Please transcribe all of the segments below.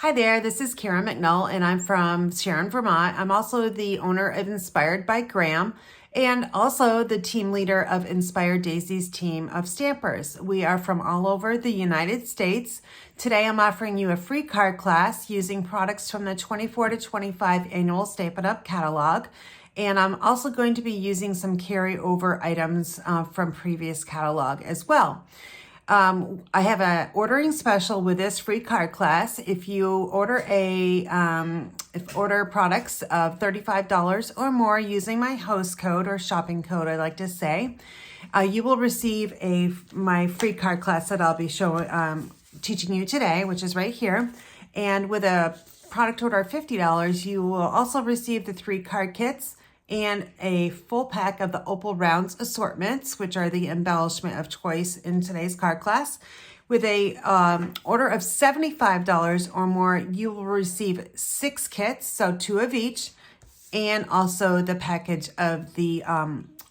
Hi there, this is Karen McNall and I'm from Sharon, Vermont. I'm also the owner of Inspired by Graham and also the team leader of Inspired Daisies team of stampers. We are from all over the United States. Today I'm offering you a free card class using products from the 24 to 25 annual Stampin' Up catalog. And I'm also going to be using some carryover items from previous catalog as well. I have an ordering special with this free card class. If you order order products of $35 or more using my host code or shopping code, I like to say, you will receive my free card class that I'll be teaching you today, which is right here. And with a product order of $50, you will also receive the 3 card kits and a full pack of the Opal Rounds Assortments, which are the embellishment of choice in today's card class. With a order of $75 or more, you will receive 6 kits, so 2 of each, and also the package of the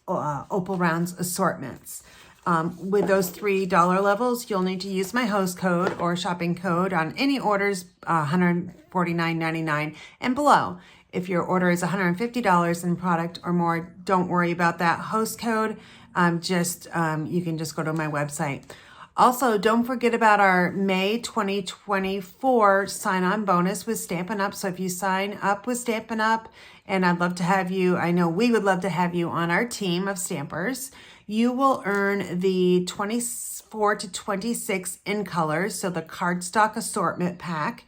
Opal Rounds Assortments. With those $3 levels, you'll need to use my host code or shopping code on any orders $149.99 and below. If your order is $150 in product or more, don't worry about that host code. You can just go to my website. Also, don't forget about our May 2024 sign-on bonus with Stampin' Up. So if you sign up with Stampin' Up, and I'd love to have you, I know we would love to have you on our team of stampers, you will earn the 24 to 26 in colors, so the cardstock assortment pack,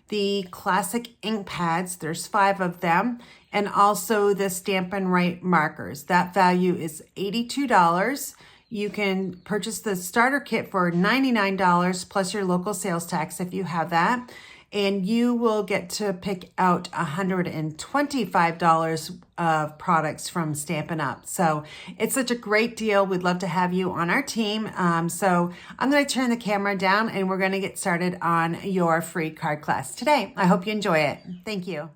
the classic ink pads, there's 5 of them, and also the Stampin' Write markers. That value is $82. You can purchase the starter kit for $99 plus your local sales tax if you have that. And you will get to pick out $125 of products from Stampin' Up. So it's such a great deal. We'd love to have you on our team. So I'm going to turn the camera down and we're going to get started on your free card class today. I hope you enjoy it. Thank you.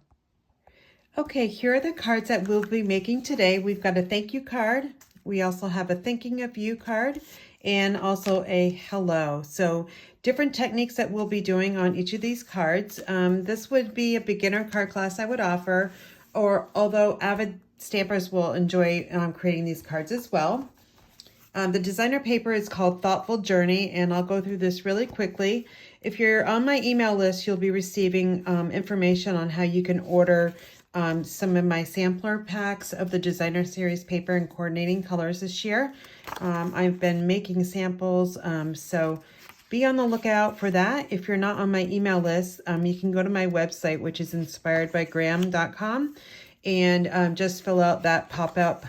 Okay, here are the cards that we'll be making today. We've got a thank you card. We also have a thinking of you card and also a hello. So different techniques that we'll be doing on each of these cards. This would be a beginner card class I would offer, or although avid stampers will enjoy creating these cards as well. The designer paper is called Thoughtful Journey, and I'll go through this really quickly. If you're on my email list, you'll be receiving information on how you can order some of my sampler packs of the designer series paper and coordinating colors this year. I've been making samples, so be on the lookout for that. If you're not on my email list, you can go to my website, which is inspiredbygraham.com, and just fill out that pop-up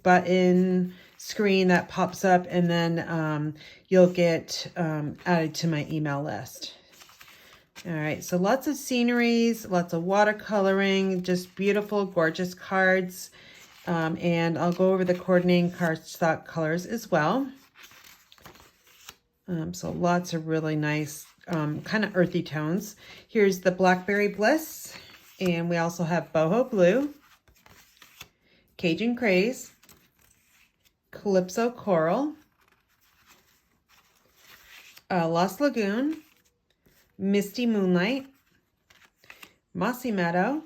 button screen that pops up, and then you'll get added to my email list. All right, so lots of sceneries, lots of watercoloring, just beautiful, gorgeous cards. And I'll go over the coordinating cardstock colors as well. So lots of really nice, kind of earthy tones. Here's the Blackberry Bliss, and we also have Boho Blue, Cajun Craze, Calypso Coral, Lost Lagoon, Misty Moonlight, Mossy Meadow,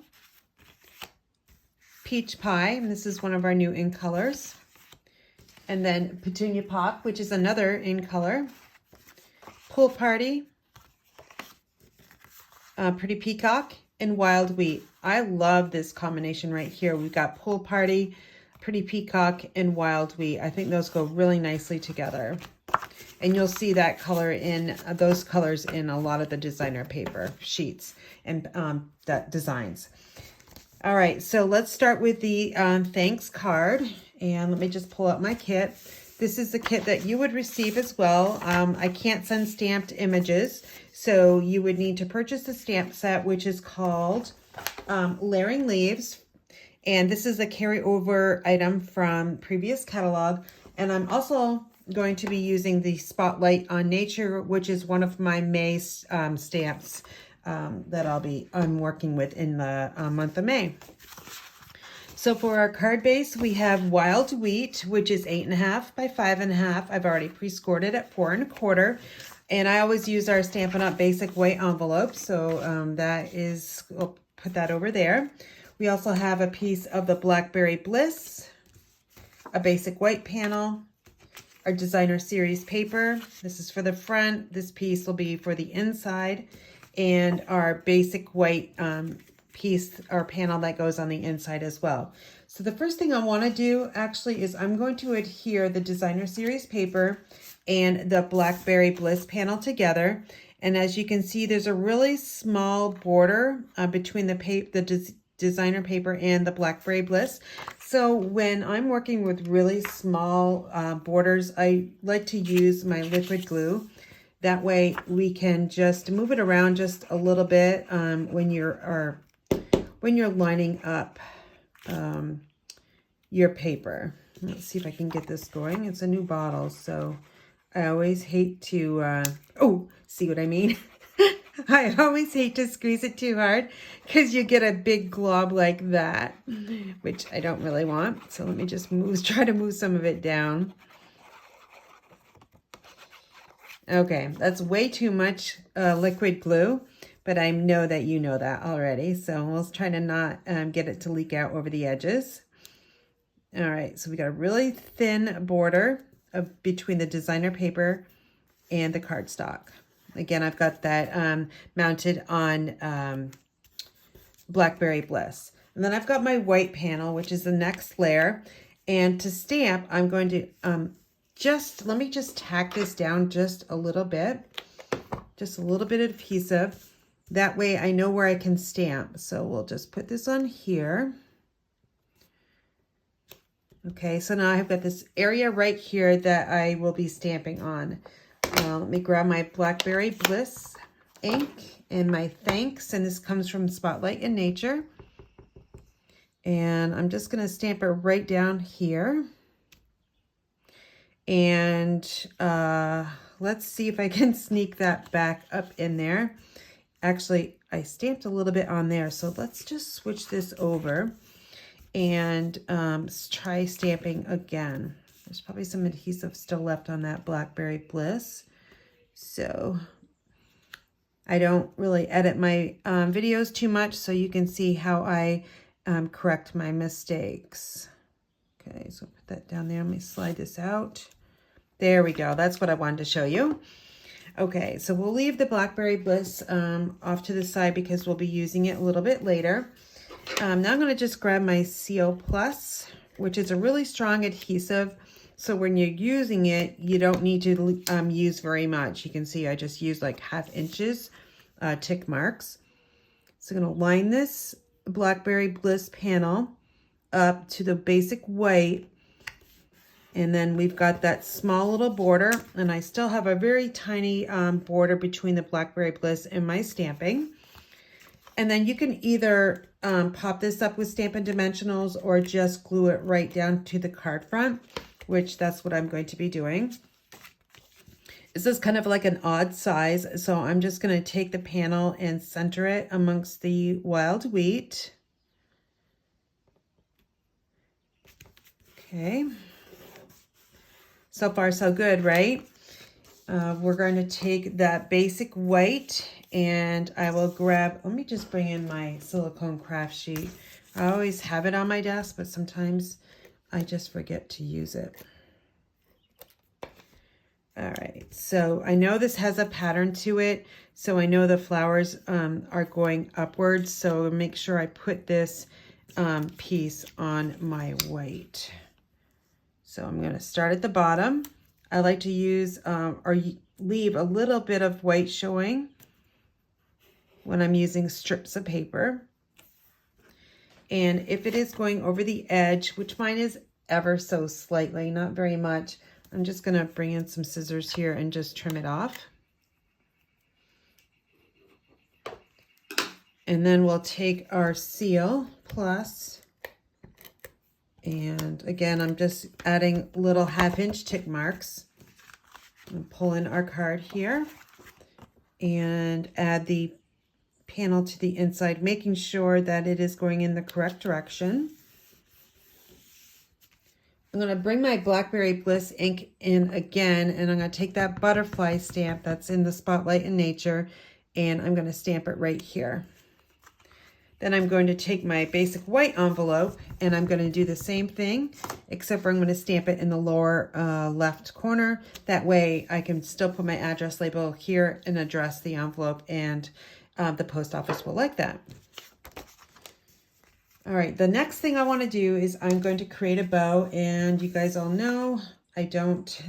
Peach Pie, and this is one of our new in colors, and then Petunia Pop, which is another in color, Pool Party, Pretty Peacock, and Wild Wheat. I love this combination right here. We've got Pool Party, Pretty Peacock, and Wild Wheat. I think those go really nicely together. And you'll see that color in those colors in a lot of the designer paper sheets and designs. All right, so let's start with the thanks card. And let me just pull out my kit. This is the kit that you would receive as well. I can't send stamped images, so you would need to purchase the stamp set, which is called Layering Leaves. And this is a carryover item from previous catalog. And I'm also going to be using the Spotlight on Nature, which is one of my May stamps that I'm working with in the month of May. So for our card base, we have Wild Wheat, which is 8.5 by 5.5. I've already pre-scored it at 4 1/4. And I always use our Stampin' Up! Basic white envelope. So that is, we'll put that over there. We also have a piece of the Blackberry Bliss, a basic white panel, our designer series paper. This is for the front. This piece will be for the inside, and our basic white piece or panel that goes on the inside as well. So the first thing I want to do actually is I'm going to adhere the designer series paper and the Blackberry Bliss panel together. And as you can see, there's a really small border between the designer paper and the Blackberry Bliss. So when I'm working with really small borders, I like to use my liquid glue. That way we can just move it around just a little bit when you're lining up your paper. Let's see if I can get this going. It's a new bottle, so I always hate to, see what I mean? I always hate to squeeze it too hard because you get a big glob like that, which I don't really want. So let me just try to move some of it down. Okay, that's way too much liquid glue, but I know that you know that already. So we'll try to not get it to leak out over the edges. All right, so we got a really thin border between the designer paper and the cardstock. Again, I've got that mounted on Blackberry Bliss. And then I've got my white panel, which is the next layer. And to stamp, I'm going to let me just tack this down just a little bit of adhesive. That way I know where I can stamp. So we'll just put this on here. Okay, so now I've got this area right here that I will be stamping on. Let me grab my Blackberry Bliss ink and my thanks, and this comes from Spotlight in Nature. And I'm just going to stamp it right down here. And let's see if I can sneak that back up in there. Actually, I stamped a little bit on there, so let's just switch this over and try stamping again. There's probably some adhesive still left on that Blackberry Bliss. So I don't really edit my videos too much, so you can see how I correct my mistakes. Okay, so put that down there. Let me slide this out. There we go. That's what I wanted to show you. Okay, so we'll leave the Blackberry Bliss off to the side because we'll be using it a little bit later. Now I'm going to just grab my Seal Plus, which is a really strong adhesive. So when you're using it, you don't need to use very much. You can see I just used like 1/2 inches tick marks. So I'm going to line this Blackberry Bliss panel up to the basic white. And then we've got that small little border. And I still have a very tiny border between the Blackberry Bliss and my stamping. And then you can either pop this up with Stampin' Dimensionals or just glue it right down to the card front, which that's what I'm going to be doing. This is kind of like an odd size, so I'm just going to take the panel and center it amongst the wild wheat. Okay. So far, so good, right? We're going to take that basic white, and I will grab, let me just bring in my silicone craft sheet. I always have it on my desk, but sometimes I just forget to use it. All right, so I know this has a pattern to it, so I know the flowers are going upwards, so make sure I put this piece on my white. So I'm going to start at the bottom. I like to use or leave a little bit of white showing when I'm using strips of paper. And if it is going over the edge, which mine is ever so slightly, not very much, I'm just going to bring in some scissors here and just trim it off. And then we'll take our Seal Plus, and again, I'm just adding little 1/2 inch tick marks. And pull in our card here and add the panel to the inside, making sure that it is going in the correct direction. I'm going to bring my Blackberry Bliss ink in again, and I'm going to take that butterfly stamp that's in the Spotlight in Nature, and I'm going to stamp it right here. Then I'm going to take my basic white envelope, and I'm going to do the same thing, except for I'm going to stamp it in the lower left corner. That way I can still put my address label here and address the envelope, and the post office will like that. All right, the next thing I want to do is I'm going to create a bow, and you guys all know I don't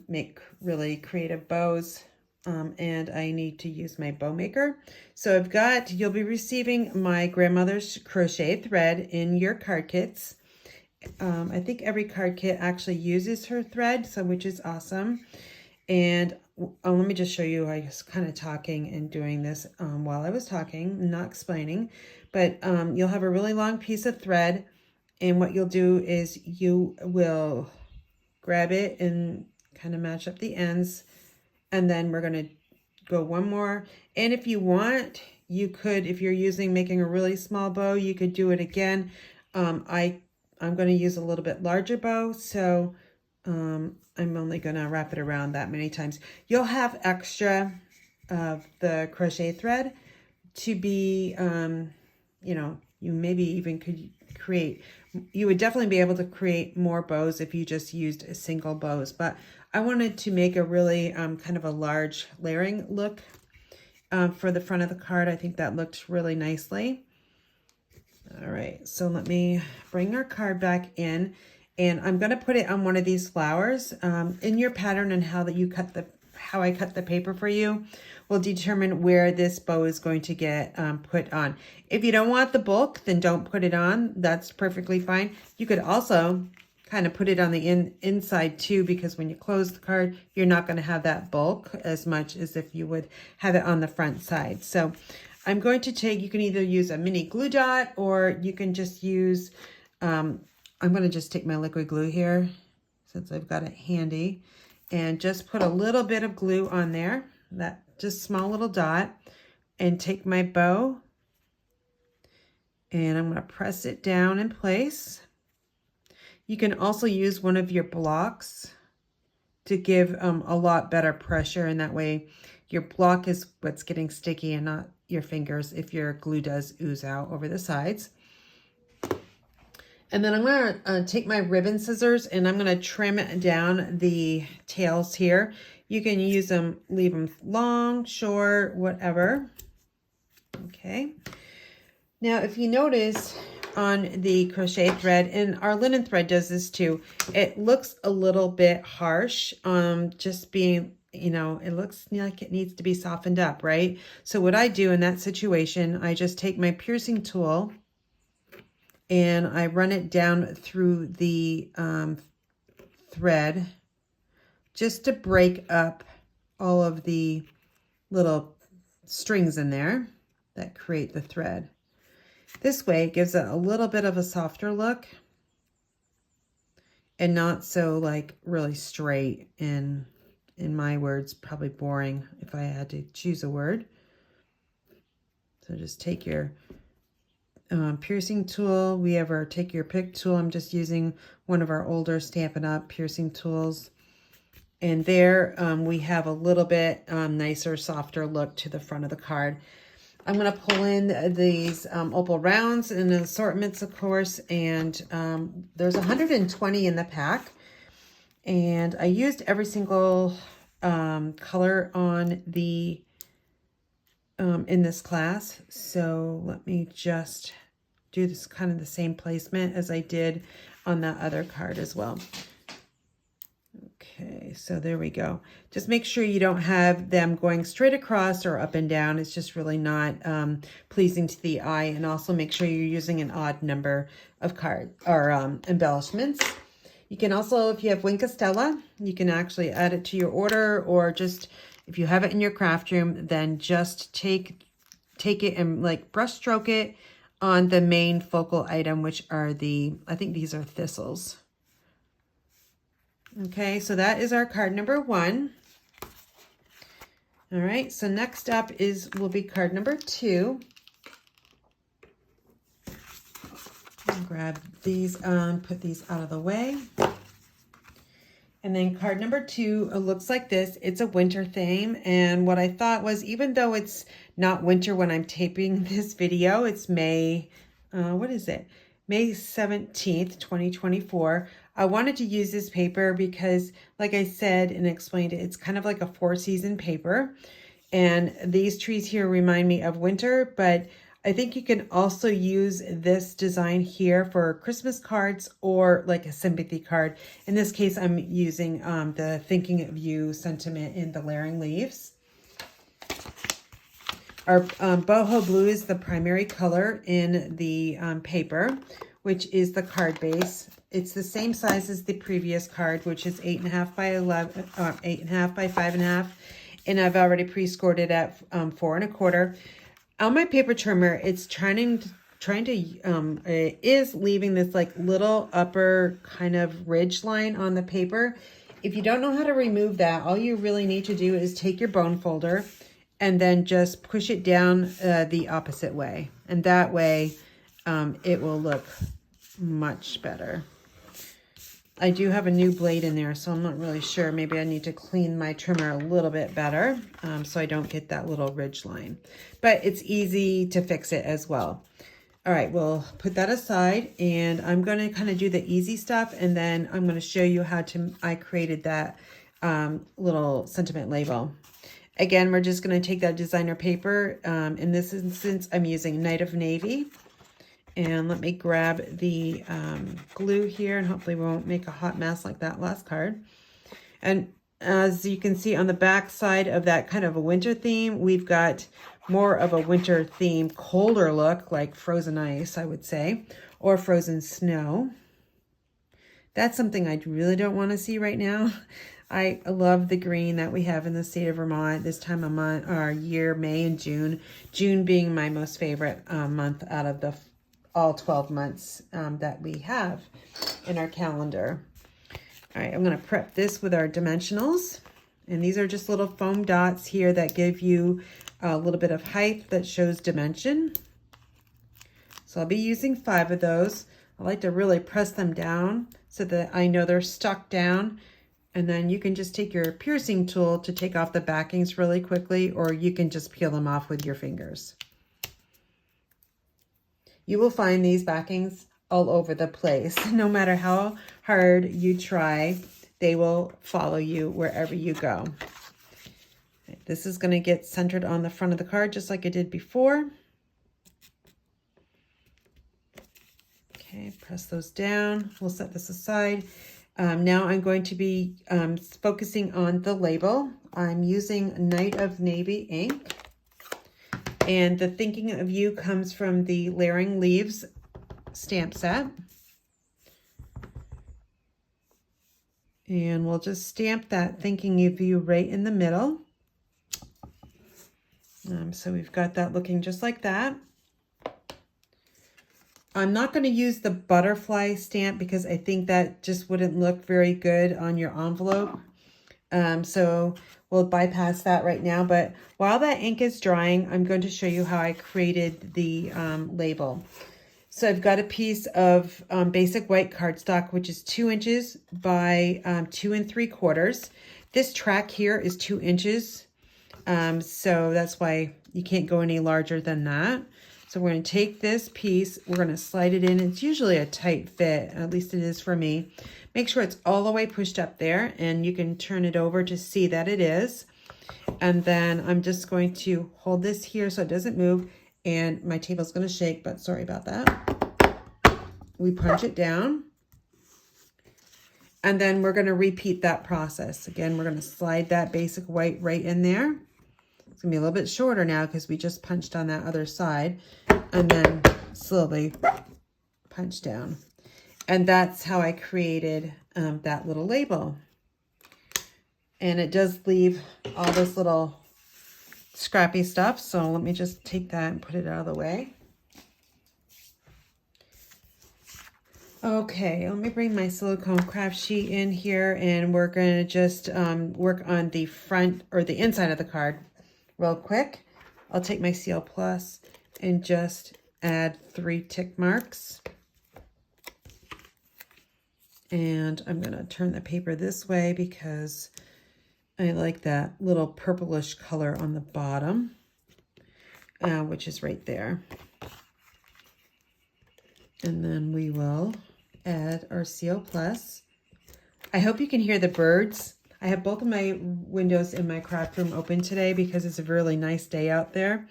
make really creative bows, and I need to use my bow maker. So I've got, you'll be receiving my grandmother's crochet thread in your card kits. I think every card kit actually uses her thread, so which is awesome. And let me just show you, I was kind of talking and doing this while I was talking, not explaining. But you'll have a really long piece of thread, and what you'll do is you will grab it and kind of match up the ends, and then we're going to go one more. And if you want, you could, if you're making a really small bow, you could do it again. I'm going to use a little bit larger bow, so I'm only going to wrap it around that many times. You'll have extra of the crochet thread to be, you know, you maybe even could create, you would definitely be able to create more bows if you just used a single bows, but I wanted to make a really kind of a large layering look for the front of the card. I think that looked really nicely. All right, so let me bring our card back in, and I'm going to put it on one of these flowers. In your pattern and how I cut the paper for you will determine where this bow is going to get put on. If you don't want the bulk, then don't put it on. That's perfectly fine. You could also kind of put it on the inside too, because when you close the card, you're not going to have that bulk as much as if you would have it on the front side. So I'm going to take, you can either use a mini glue dot, or you can just use, I'm going to just take my liquid glue here since I've got it handy, and just put a little bit of glue on there, that just small little dot, and take my bow, and I'm going to press it down in place. You can also use one of your blocks to give a lot better pressure, and that way your block is what's getting sticky and not your fingers if your glue does ooze out over the sides. And then I'm going to take my ribbon scissors, and I'm going to trim down the tails here. You can use them, leave them long, short, whatever. Okay. Now, if you notice on the crochet thread, and our linen thread does this too, it looks a little bit harsh, just being, you know, it looks like it needs to be softened up, right? So what I do in that situation, I just take my piercing tool and I run it down through the thread just to break up all of the little strings in there that create the thread. This way it gives it a little bit of a softer look and not so like really straight, and in my words, probably boring if I had to choose a word. So just take your piercing tool, take your pick tool. I'm just using one of our older Stampin' Up piercing tools. And there we have a little bit nicer, softer look to the front of the card. I'm going to pull in these Opal Rounds and Assortments, of course, and there's 120 in the pack. And I used every single color on the in this class. So let me just do this kind of the same placement as I did on that other card as well. Okay, so there we go. Just make sure you don't have them going straight across or up and down. It's just really not pleasing to the eye. And also make sure you're using an odd number of card or embellishments. You can also, if you have Wink Stella, you can actually add it to your order, or just if you have it in your craft room, then just take it and like brush stroke it on the main focal item, which are I think these are thistles. Okay, so that is our card number 1. All right, so next up will be card number 2. grab these, put these out of the way. And then card number 2, it looks like this. It's a winter theme. And what I thought was, even though it's not winter when I'm taping this video, it's May, what is it? May 17th, 2024. I wanted to use this paper because, like I said and explained it, it's kind of like a 4-season paper. And these trees here remind me of winter, but I think you can also use this design here for Christmas cards or like a sympathy card. In this case, I'm using the Thinking of You sentiment in the layering leaves. Our boho blue is the primary color in the paper, which is the card base. It's the same size as the previous card, which is 8.5 by 11, 8.5 by 5.5, and I've already pre-scored it at 4 1/4. On my paper trimmer, it's it is leaving this like little upper kind of ridge line on the paper. If you don't know how to remove that, all you really need to do is take your bone folder and then just push it down the opposite way. And that way it will look much better. I do have a new blade in there, so I'm not really sure. Maybe I need to clean my trimmer a little bit better so I don't get that little ridge line. But it's easy to fix it as well. All right, we'll put that aside, and I'm going to kind of do the easy stuff, and then I'm going to show you how I created that little sentiment label. Again, we're just going to take that designer paper. In this instance, I'm using Night of Navy. And let me grab the glue here, and hopefully we won't make a hot mess like that last card. And as you can see on the back side of that kind of a winter theme, we've got more of a winter theme, colder look, like frozen ice, I would say, or frozen snow. That's something I really don't want to see right now. I love the green that we have in the state of Vermont this time of month, or year, May and June. June being my most favorite month out of the all 12 months that we have in our calendar. All right, I'm going to prep this with our dimensionals. And these are just little foam dots here that give you a little bit of height that shows dimension. So I'll be using 5 of those. I like to really press them down so that I know they're stuck down. And then you can just take your piercing tool to take off the backings really quickly, or you can just peel them off with your fingers. You will find these backings all over the place. No matter how hard you try, they will follow you wherever you go. This is going to get centered on the front of the card just like I did before. Okay, press those down. We'll set this aside. Now I'm going to be focusing on the label. I'm using Night of Navy ink. And the Thinking of You comes from the Layering Leaves stamp set. And we'll just stamp that Thinking of You right in the middle. So we've got that looking just like that. I'm not going to use the butterfly stamp because I think that just wouldn't look very good on your envelope. So we'll bypass that right now. But while that ink is drying, I'm going to show you how I created the label. So I've got a piece of basic white cardstock, which is 2 inches by 2 3/4. This track here is 2 inches. So that's why you can't go any larger than that. So we're going to take this piece, we're going to slide it in. It's usually a tight fit, at least it is for me. Make sure it's all the way pushed up there, and you can turn it over to see that it is. And then I'm just going to hold this here so it doesn't move, and my table's going to shake, but sorry about that. We punch it down, and then we're going to repeat that process. Again, we're going to slide that basic white right in there. It's going to be a little bit shorter now because we just punched on that other side, and then slowly punch down. And that's how I created that little label. And it does leave all this little scrappy stuff. So let me just take that and put it out of the way. Okay, let me bring my silicone craft sheet in here, and we're going to just work on the front or the inside of the card real quick. I'll take my Seal Plus and just add 3 tick marks. And I'm going to turn the paper this way because I like that little purplish color on the bottom, which is right there. And then we will add our CO+. I hope you can hear the birds. I have both of my windows in my craft room open today because it's a really nice day out there.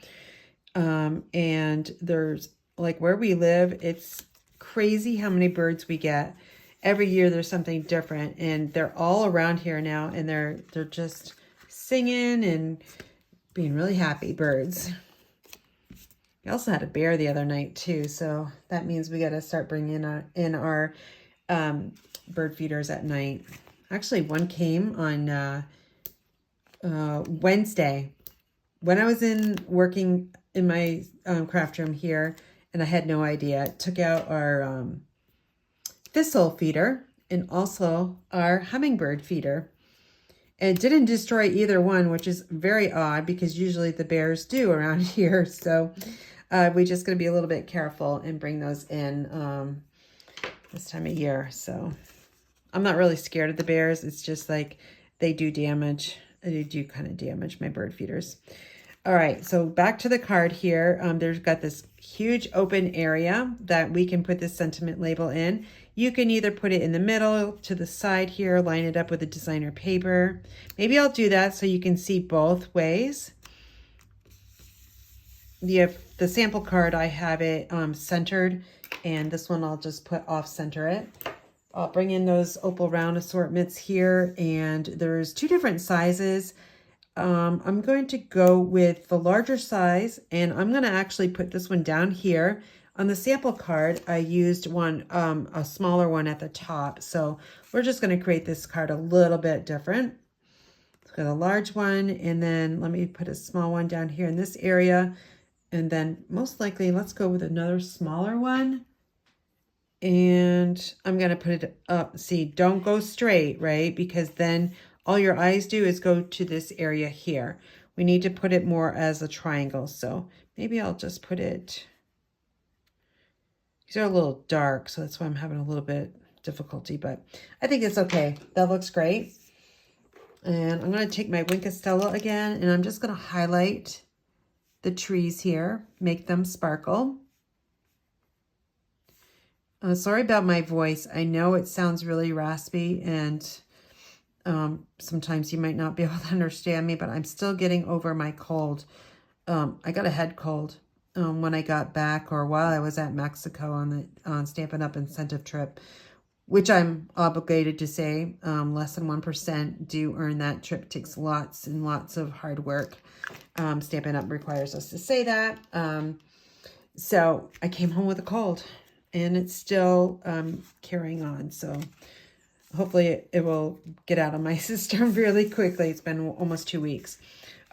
And there's, like where we live, it's crazy how many birds we get. Every year there's something different, and they're all around here now, and they're just singing and being really happy birds. We also had a bear the other night too, so that means we got to start bringing in our bird feeders at night. Actually, one came on Wednesday when I was working in my craft room here, and I had no idea. It took out our thistle feeder and also our hummingbird feeder. And it didn't destroy either one, which is very odd because usually the bears do around here. So we just going to be a little bit careful and bring those in this time of year. So I'm not really scared of the bears. It's just like they do damage. They do kind of damage my bird feeders. All right, so back to the card here. There's got this huge open area that we can put this sentiment label in. You can either put it in the middle, to the side here, line it up with a designer paper. Maybe I'll do that so you can see both ways. The sample card, I have it centered, and this one I'll just put off center it. I'll bring in those Opal Round Assortments here, and there's two different sizes. I'm going to go with the larger size, and I'm going to actually put this one down here. On the sample card, I used one, a smaller one at the top. So we're just going to create this card a little bit different. Let's got a large one, and then let me put a small one down here in this area. And then most likely, let's go with another smaller one. And I'm going to put it up. See, don't go straight, right? Because then all your eyes do is go to this area here. We need to put it more as a triangle. So maybe I'll just put it... These are a little dark, so that's why I'm having a little bit difficulty, but I think it's okay. That looks great. And I'm going to take my Wink Estella again, and I'm just going to highlight the trees here, make them sparkle. Sorry about my voice. I know it sounds really raspy, and sometimes you might not be able to understand me, but I'm still getting over my cold. I got a head cold when I got back, or while I was at Mexico on the Stampin' Up incentive trip, which I'm obligated to say, less than 1% do earn that trip. It takes lots and lots of hard work. Stampin' Up requires us to say that. So I came home with a cold, and it's still carrying on. So hopefully it will get out of my system really quickly. It's been almost 2 weeks.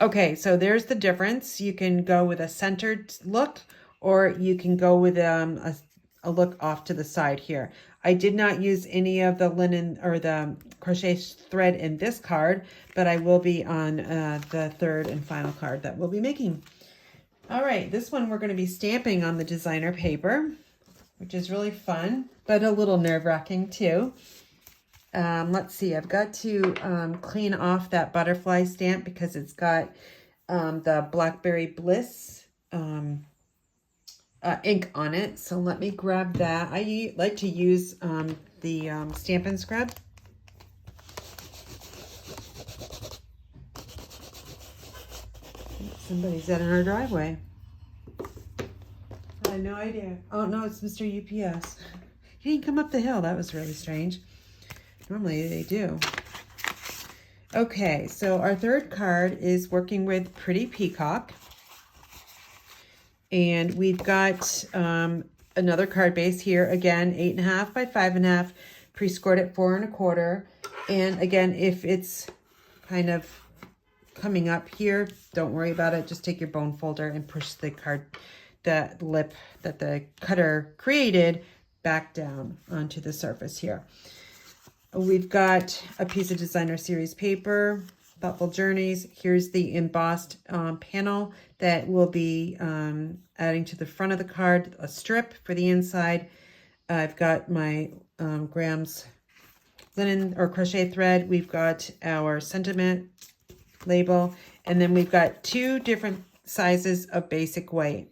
Okay, so there's the difference. You can go with a centered look, or you can go with a look off to the side here. I did not use any of the linen or the crochet thread in this card, but I will be on the third and final card that we'll be making. All right, this one we're going to be stamping on the designer paper, which is really fun, but a little nerve-wracking too. Let's see, I've got to clean off that butterfly stamp because it's got the Blackberry Bliss ink on it. So let me grab that. I like to use the Stampin' Scrub. Somebody's out in our driveway. I had no idea. Oh, no, it's Mr. UPS. He didn't come up the hill. That was really strange. Normally they do. Okay, so our third card is working with Pretty Peacock. And we've got another card base here. Again, 8.5 by 5.5, pre-scored at 4 1/4. And again, if it's kind of coming up here, don't worry about it. Just take your bone folder and push the card, the lip that the cutter created back down onto the surface here. We've got a piece of designer series paper, Thoughtful Journeys. Here's the embossed panel that we'll be adding to the front of the card, a strip for the inside. I've got my grams linen or crochet thread. We've got our sentiment label, and then we've got 2 different sizes of basic white.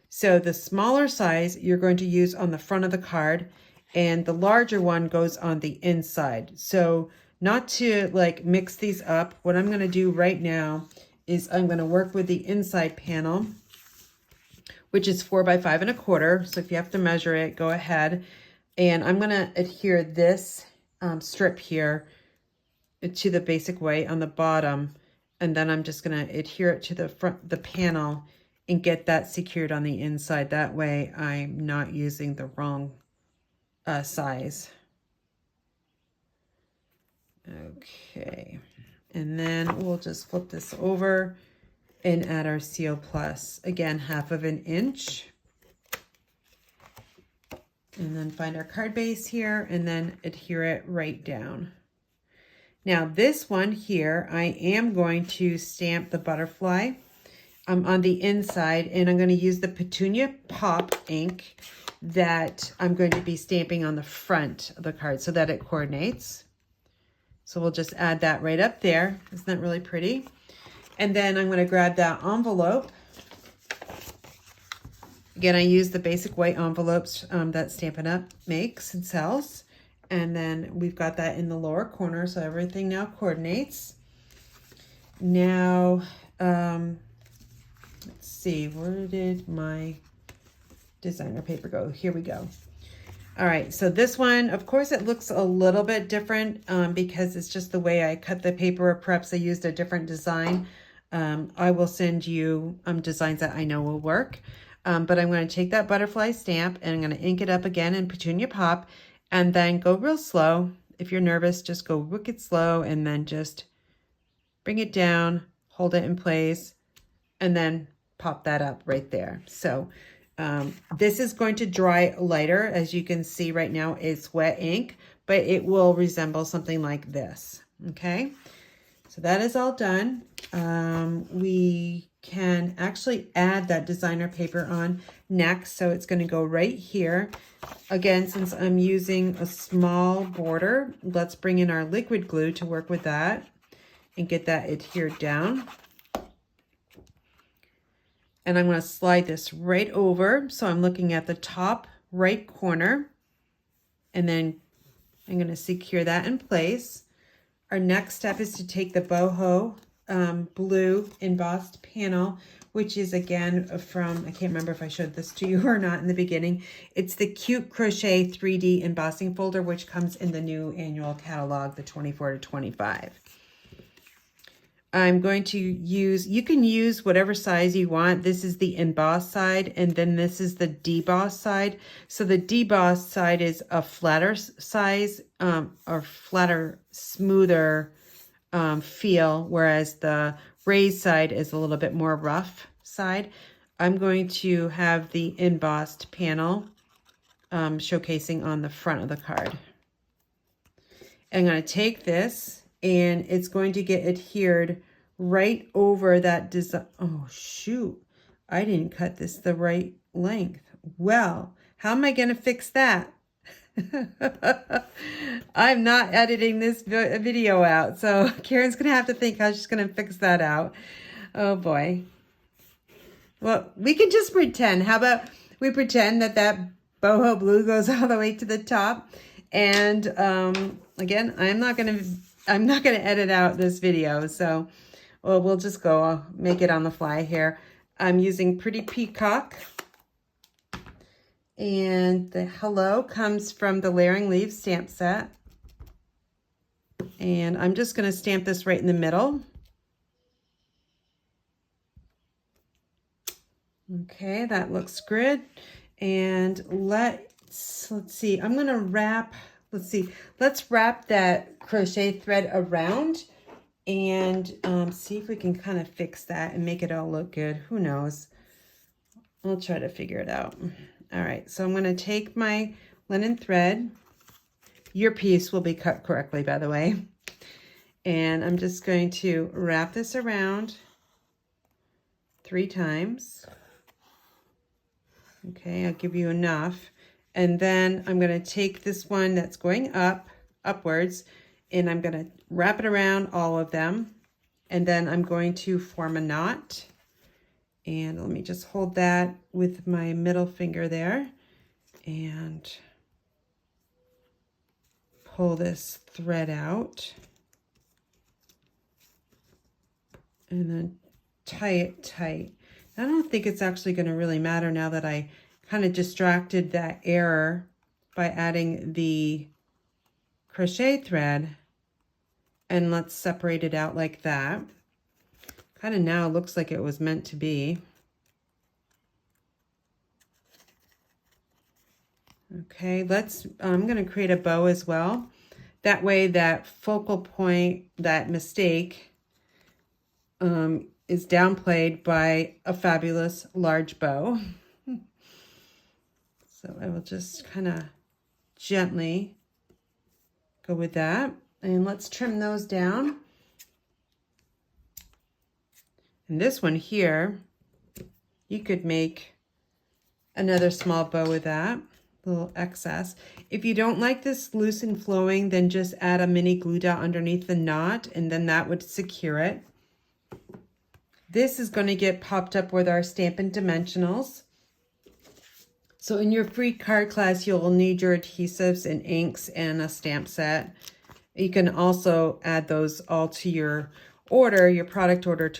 So the smaller size you're going to use on the front of the card, and the larger one goes on the inside. So not to like mix these up, what I'm going to do right now is I'm going to work with the inside panel, which is 4 by 5 1/4. So if you have to measure it, go ahead. And I'm going to adhere this strip here to the basic white on the bottom. And then I'm just going to adhere it to the front, the panel, and get that secured on the inside. That way I'm not using the wrong size. Okay. And then we'll just flip this over and add our Seal Plus. Again, 1/2 inch. And then find our card base here and then adhere it right down. Now this one here, I am going to stamp the butterfly on the inside, and I'm going to use the Petunia Pop ink that I'm going to be stamping on the front of the card so that it coordinates. So we'll just add that right up there. Isn't that really pretty? And then I'm going to grab that envelope. Again, I use the basic white envelopes that Stampin' Up makes and sells. And then we've got that in the lower corner, so everything now coordinates. Now, let's see, where did my designer paper go? Here we go. All right, so this one, of course, it looks a little bit different because it's just the way I cut the paper. Perhaps I used a different design. I will send you designs that I know will work. But I'm going to take that butterfly stamp and I'm going to ink it up again in Petunia Pop, and then go real slow. If you're nervous, just go wicked slow and then just bring it down, hold it in place, and then pop that up right there. So this is going to dry lighter. As you can see right now, it's wet ink, but it will resemble something like this. Okay, so that is all done. We can actually add that designer paper on next. So it's going to go right here. Again, since I'm using a small border, let's bring in our liquid glue to work with that and get that adhered down. And I'm going to slide this right over. So I'm looking at the top right corner, and then I'm going to secure that in place. Our next step is to take the boho blue embossed panel, which is again from, I can't remember if I showed this to you or not in the beginning. It's the Cute Crochet 3D embossing folder, which comes in the new annual catalog, the 24 to 25. I'm going to use, you can use whatever size you want. This is the embossed side, and then this is the debossed side. So the debossed side is a flatter size, or flatter, smoother feel, whereas the raised side is a little bit more rough side. I'm going to have the embossed panel showcasing on the front of the card. I'm going to take this, and it's going to get adhered right over that design. Oh, shoot. I didn't cut this the right length. Well, how am I going to fix that? I'm not editing this video out, so Karen's going to have to think how she's going to fix that out. Oh, boy. Well, we can just pretend. How about we pretend that that boho blue goes all the way to the top? And again, I'm not going to edit out this video, so we'll just go make it on the fly here. I'm using Pretty Peacock. And the hello comes from the Layering Leaves stamp set. And I'm just going to stamp this right in the middle. Okay, that looks good. And let's see, I'm going to wrap, let's wrap that crochet thread around and see if we can kind of fix that and make it all look good. Who knows? I'll try to figure it out. All right, so I'm going to take my linen thread. Your piece will be cut correctly, by the way. And I'm just going to wrap this around 3 times. Okay, I'll give you enough. And then I'm going to take this one that's going up upwards, and I'm going to wrap it around all of them, and then I'm going to form a knot. And let me just hold that with my middle finger there and pull this thread out and then tie it tight. I don't think it's actually going to really matter now that I kind of distracted that error by adding the crochet thread. And let's separate it out like that. Kind of now looks like it was meant to be. Okay, I'm going to create a bow as well. That way that focal point, that mistake, is downplayed by a fabulous large bow. So I will just kind of gently go with that. And let's trim those down. And this one here, you could make another small bow with that, little excess. If you don't like this loose and flowing, then just add a mini glue dot underneath the knot, and then that would secure it. This is going to get popped up with our Stampin' Dimensionals. So in your free card class, you'll need your adhesives and inks and a stamp set. You can also add those all to your order, your product order,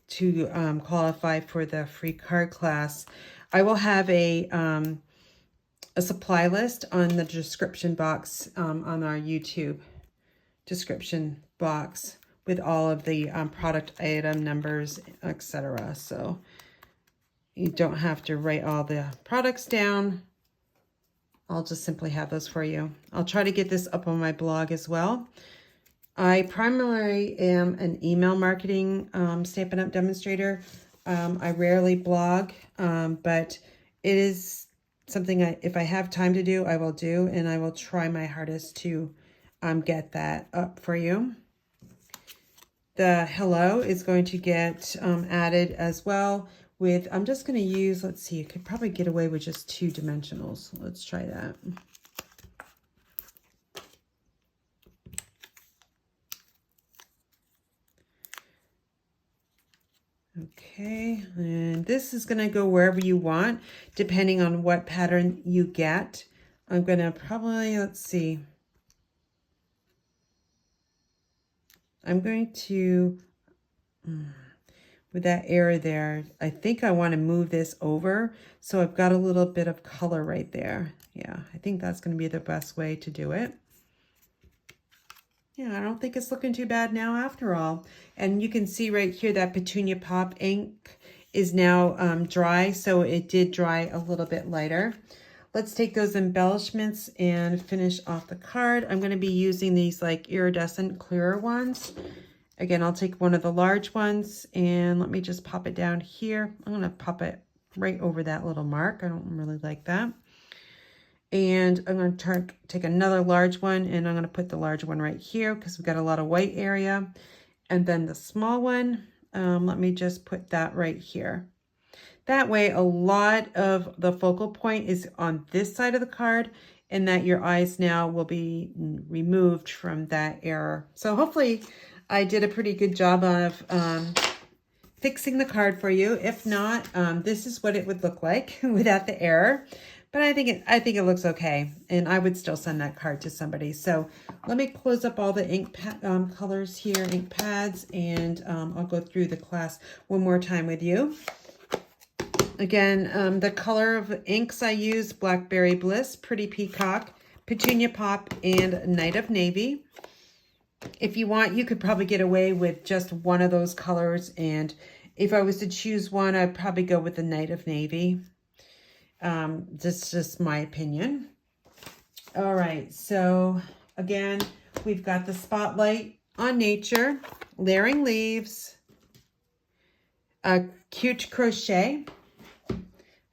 to qualify for the free card class. I will have a supply list on the description box on our YouTube description box with all of the product item numbers, etc. So you don't have to write all the products down. I'll just simply have those for you. I'll try to get this up on my blog as well. I primarily am an email marketing Stampin' Up! Demonstrator. I rarely blog, but it is something if I have time to do, I will do, and I will try my hardest to get that up for you. The hello is going to get added as well with, I'm just going to use, let's see, I could probably get away with just 2 dimensionals. Let's try that. Okay, and this is going to go wherever you want, depending on what pattern you get. I'm going to probably, let's see. I'm going to, with that error there, I think I want to move this over. So I've got a little bit of color right there. Yeah, I think that's going to be the best way to do it. Yeah, I don't think it's looking too bad now after all. And you can see right here that Petunia Pop ink is now dry, so it did dry a little bit lighter. Let's take those embellishments and finish off the card. I'm going to be using these like iridescent clearer ones. Again, I'll take one of the large ones and let me just pop it down here. I'm going to pop it right over that little mark. I don't really like that. And I'm going to take another large one, and I'm going to put the large one right here because we've got a lot of white area. And then the small one, let me just put that right here. That way, a lot of the focal point is on this side of the card, and that your eyes now will be removed from that error. So hopefully I did a pretty good job of fixing the card for you. If not, this is what it would look like without the error. But I think it looks okay, and I would still send that card to somebody. So let me close up all the ink colors here, ink pads, and I'll go through the class one more time with you. Again, the color of inks I use, Blackberry Bliss, Pretty Peacock, Petunia Pop, and Night of Navy. If you want, you could probably get away with just one of those colors, and if I was to choose one, I'd probably go with the Night of Navy. That's just my opinion. All right, so again, we've got the Spotlight on Nature, Layering Leaves, a Cute Crochet,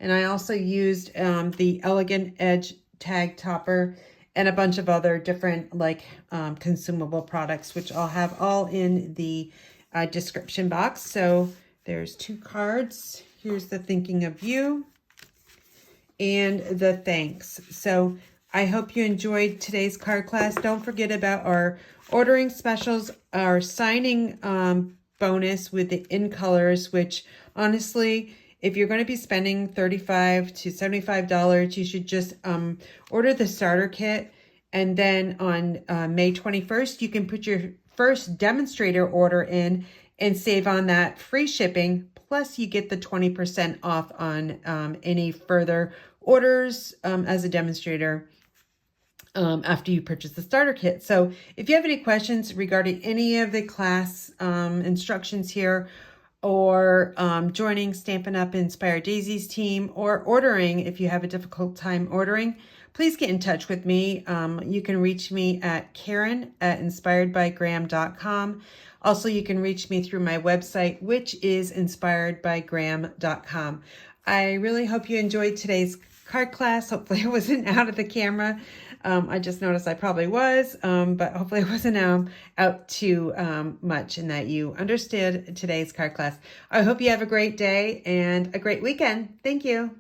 and I also used the Elegant Edge Tag Topper and a bunch of other different like consumable products, which I'll have all in the description box. So there's 2 cards. Here's the Thinking of You and the thanks. So I hope you enjoyed today's card class. Don't forget about our ordering specials, our signing bonus with the in colors, which honestly, if you're going to be spending $35 to $75, you should just order the starter kit. And then on May 21st, you can put your first demonstrator order in and save on that free shipping. Plus, you get the 20% off on any further orders as a demonstrator after you purchase the starter kit. So if you have any questions regarding any of the class instructions here, or joining Stampin' Up! Inspired Daisies team, or ordering if you have a difficult time ordering, please get in touch with me. You can reach me at Karen@inspiredbygram.com. Also, you can reach me through my website, which is inspiredbygram.com. I really hope you enjoyed today's card class. Hopefully I wasn't out of the camera. I just noticed I probably was, but hopefully I wasn't out too much, and that you understood today's card class. I hope you have a great day and a great weekend. Thank you.